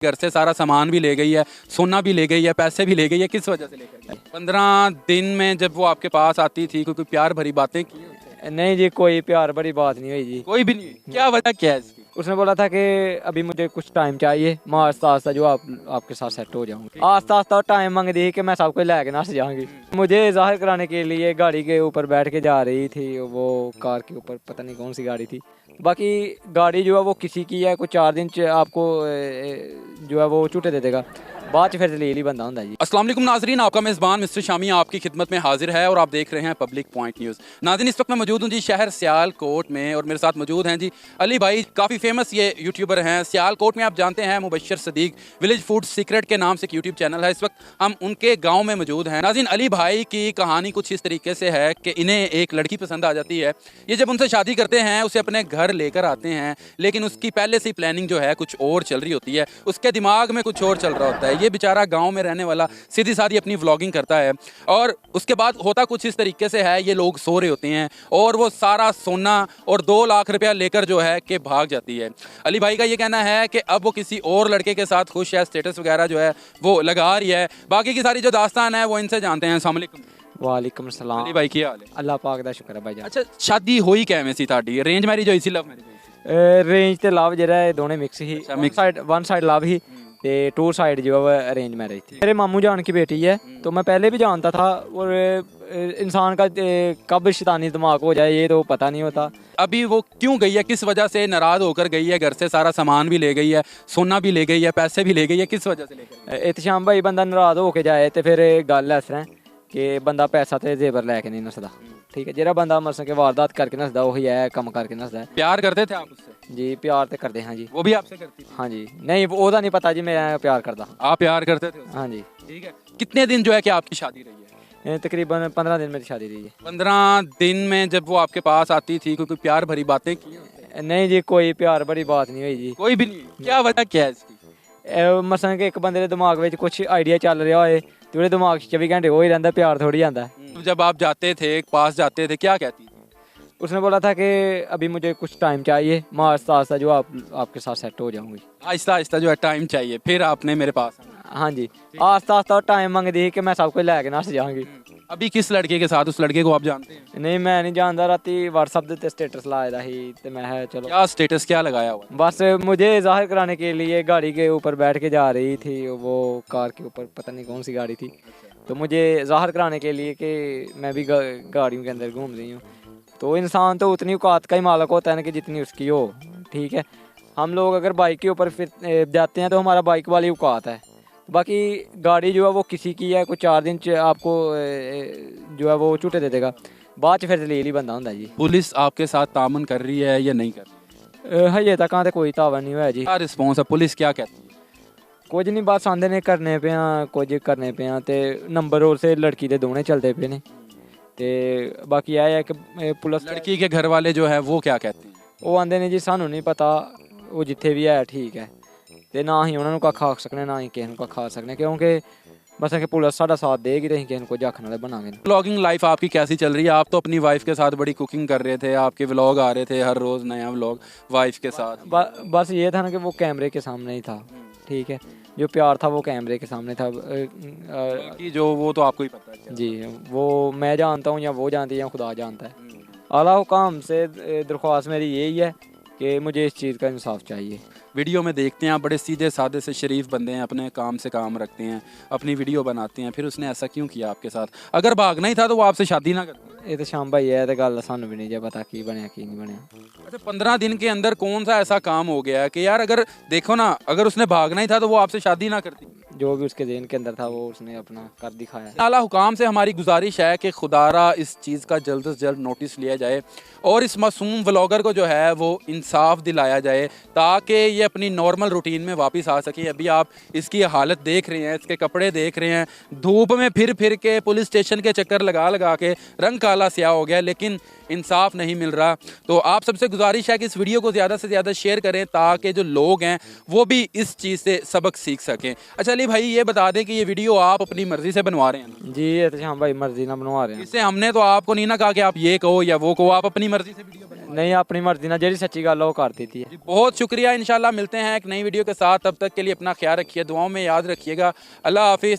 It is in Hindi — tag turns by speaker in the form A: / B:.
A: घर से सारा सामान भी ले गई है, सोना भी ले गई है, पैसे भी ले गई है, किस वजह से लेकर गई? 15 दिन में जब वो आपके पास आती थी कोई प्यार भरी बातें की उससे?
B: नहीं जी, कोई प्यार भरी बात नहीं हुई जी।
A: कोई भी नहीं। क्या वजह क्या है इसकी?
B: उसने बोला था कि अभी मुझे कुछ टाइम चाहिए, मैं आस्ता आस्ता जो आपके साथ सेट हो जाऊंगी। आस्ता आस्ता टाइम मांग दी कि मैं सबको लेके नस जाऊंगी। मुझे जाहिर कराने के लिए गाड़ी के ऊपर बैठ के जा रही थी, वो कार के ऊपर, पता नहीं कौन सी गाड़ी थी। बाकी गाड़ी जो है वो किसी की है, कुछ 4 दिन आपको जो है वो छुट्टे दे देगा, बाद फिर दलील ही बंदा होता है जी।
A: अस्सलाम वालेकुम नाजरीन, आपका मेज़बान मिस्टर शामी आपकी खिदमत में हाजिर है और आप देख रहे हैं पब्लिक पॉइंट न्यूज़। नाज़रीन, इस वक्त मैं मौजूद हूँ जी शहर सियालकोट में और मेरे साथ मौजूद हैं जी अली भाई, काफ़ी फेमस ये यूट्यूबर हैं। सियालकोट में आप जानते हैं Mubashar Sadiq village food secret के नाम से एक यूट्यूब चैनल है। इस वक्त हम उनके गाँव में मौजूद हैं। नाज़रीन, अली भाई की कहानी कुछ इस तरीके से है कि इन्हें एक लड़की पसंद आ जाती है। ये जब उनसे शादी करते हैं, उसे अपने घर लेकर आते हैं, लेकिन उसकी पहले से ही प्लानिंग जो है कुछ और चल रही होती है, उसके दिमाग में कुछ और चल रहा होता है। ये बेचारा गाँव में रहने वाला सीधी सादी अपनी व्लॉगिंग करता है और उसके बाद होता कुछ इस तरीके से है, ये लोग सो रहे होते हैं और वो सारा सोना और 2 लाख रुपया लेकर जो है कि भाग जाती है। अली भाई का ये कहना है कि अब वो किसी और लड़के के साथ खुश है, स्टेटस वगैरह जो है वो लगा रही है। बाकी की सारी जो दास्तान है वो इनसे जानते हैं। अस्सलाम वालेकुम।
B: वालेकुम सलाम।
A: अली भाई की हाल है?
B: अल्लाह पाक दा शुक्र है भाई जान।
A: अच्छा, शादी होई कैਵੇਂ ਸੀ ਤੁਹਾਡੀ? अरेंज मैरिज होई सी, लव मैरिज होई सी?
B: रेंज ते लव जरा दोनों मिक्स ही,
A: अच्छा,
B: वन साइड लव ही ते 2 साइड जो है अरेंज मैरिज थी। मेरे मामू जान की बेटी है, तो मैं पहले भी जानता था। और इंसान का कब शैतानी दिमाग हो जाए ये तो पता नहीं होता।
A: अभी वो क्यों गई है, किस वजह से नाराज होकर गई है? घर से सारा सामान भी ले गई है, सोना भी ले गई है, पैसे भी ले गई है, किस वजह से लेकर गई?
B: एहतशाम भाई, बंदा नाराज होके जाए तो फिर गल इस तरह कि बंदा पैसा ते जेवर लैके नहीं नसदा, ठीक है। जेड़ा बंदा मसल के वारदात करके नसदा वही है, कम करके नसदा है।
A: प्यार करते थे आप उससे?
B: जी प्यार तो करते हैं जी।
A: वो भी आपसे करती थी?
B: हाँ जी। नहीं ओदा नहीं पता जी, मैं प्यार करदा।
A: आप प्यार करते थे उससे?
B: हाँ जी।
A: ठीक है। कितने दिन जो है कि आपकी शादी रही है?
B: तकरीबन 15 दिन मेरी शादी रही है।
A: 15 दिन में जब वो आपके पास आती थी कोई प्यार भरी बातें की उससे?
B: नहीं जी, कोई प्यार भरी बात नहीं हुई जी।
A: कोई भी नहीं। क्या वजह क्या है इसकी?
B: मसलन कि एक बंदे के दिमाग में कुछ आइडिया चल रहा है तो ਉਹਦੇ दिमाग 24 घंटे हो ही रहता, प्यार थोड़ी आता है।
A: जब आप जाते थे, पास जाते थे, क्या कहती थी?
B: उसने बोला था कि अभी मुझे कुछ टाइम चाहिए, मैं आस्ता आस्ता जो आपके साथ सेट हो जाऊंगी।
A: आहिस्ता आहिस्ता जो है टाइम चाहिए, फिर आपने मेरे पास आना।
B: हाँ जी, आस्ता आस्ता टाइम मांग दी कि मैं सबको लेके नस जाऊंगी।
A: अभी किस लड़के के साथ? उस लड़के को आप जानते हैं?
B: नहीं मैं नहीं जानता। राती व्हाट्सएप ते स्टेटस लाया था ही तो मैं चलो।
A: क्या स्टेटस क्या लगाया हुआ?
B: बस मुझे जाहिर कराने के लिए गाड़ी के ऊपर बैठ के जा रही थी, वो कार के ऊपर, पता नहीं कौन सी गाड़ी थी, तो मुझे ज़ाहिर कराने के लिए कि मैं भी गाड़ियों के अंदर घूम रही हूँ। तो इंसान तो उतनी औकात का ही मालिक होता है ना कि जितनी उसकी हो, ठीक है। हम लोग अगर बाइक के ऊपर फिर जाते हैं तो हमारा बाइक वाली औकात है, बाकी गाड़ी जो है वो किसी की है, कुछ 4 दिन आपको जो है वो छुट्टे दे देगा, बाद फिर दलील ही बंदा होता है जी।
A: पुलिस आपके साथ तामन कर रही है या नहीं कर रही?
B: हजे तक तो कोई तावन नहीं हुआ जी।
A: क्या रिस्पॉन्स है? पुलिस क्या कहती है?
B: कुछ नहीं, बस आंदे ने करने पे कुछ करने पे ते नंबर और से लड़की दे दोने चलते पे ने। ते बाकी यह है कि पुलिस,
A: लड़की के घर वाले जो है वो क्या कहते हैं?
B: वो आंदे ने जी सानू नहीं पता, वो जिथे भी है ठीक है, ते ना ही उन्होंने कख आख सकने ना ही किसी को कख आ सकने, क्योंकि बस कि पुलिस साਡਾ साथ देगी तो किसी को आखने वाले बनांगे।
A: व्लॉगिंग लाइफ आपकी कैसी चल रही है? आप तो अपनी वाइफ के साथ बड़ी कुकिंग कर रहे थे, आपके व्लॉग आ रहे थे हर रोज़, नया व्लॉग वाइफ के साथ।
B: बस ये था ना कि वो कैमरे के सामने ही था, ठीक है। जो प्यार था वो कैमरे के सामने था।
A: कि जो वो तो आपको ही पता है
B: जी, वो मैं जानता हूँ या वो जानती है या खुदा जानता है। आला हुकाम से दरख्वास्त मेरी यही है कि मुझे इस चीज़ का इंसाफ चाहिए।
A: वीडियो में देखते हैं आप बड़े सीधे साधे से शरीफ बंदे हैं, अपने काम से काम रखते हैं, अपनी वीडियो बनाते हैं, फिर उसने ऐसा क्यों किया आपके साथ? अगर भागना ही था तो वो आपसे शादी ना करता।
B: ये तो शाम भाई है, तो गल सानू भी नहीं जो पता की बनया की नहीं बनया।
A: अच्छा, 15 दिन के अंदर कौन सा ऐसा काम हो गया है कि यार, अगर देखो ना, अगर उसने भागना ही था तो वो आपसे शादी ना करती?
B: जो भी उसके ज़हन के अंदर था वो उसने अपना कर दिखाया।
A: आला हुकाम से हमारी गुजारिश है कि खुदारा इस चीज़ का जल्द से जल्द नोटिस लिया जाए और इस मासूम व्लॉगर को जो है वो इंसाफ दिलाया जाए ताकि ये अपनी नॉर्मल रूटीन में वापस आ सके। अभी आप इसकी हालत देख रहे हैं, इसके कपड़े देख रहे हैं, धूप में फिर फिर के पुलिस स्टेशन के चक्कर लगा लगा के रंग काला स्याह हो गया, लेकिन इंसाफ नहीं मिल रहा। तो आप सबसे गुजारिश है कि इस वीडियो को ज़्यादा से ज़्यादा शेयर करें ताकि जो लोग हैं वो भी इस चीज़ से सबक सीख सकें। अच्छा अली भाई, ये बता दें कि ये वीडियो आप अपनी मर्ज़ी से बनवा रहे हैं?
B: जी ये तो हाँ भाई, मर्जी ना बनवा रहे हैं।
A: इससे हमने तो आपको नहीं ना कहा कि आप ये कहो या वो कहो, आप अपनी मर्ज़ी से वीडियो बना।
B: नहीं अपनी मर्जी ना जेडी सच्ची गल वो कर देती है।
A: जी, बहुत शुक्रिया। इंशाल्लाह मिलते हैं एक नई वीडियो के साथ, तब तक के लिए अपना ख्याल रखिए, दुआओं में याद रखिएगा। अल्लाह हाफिज़।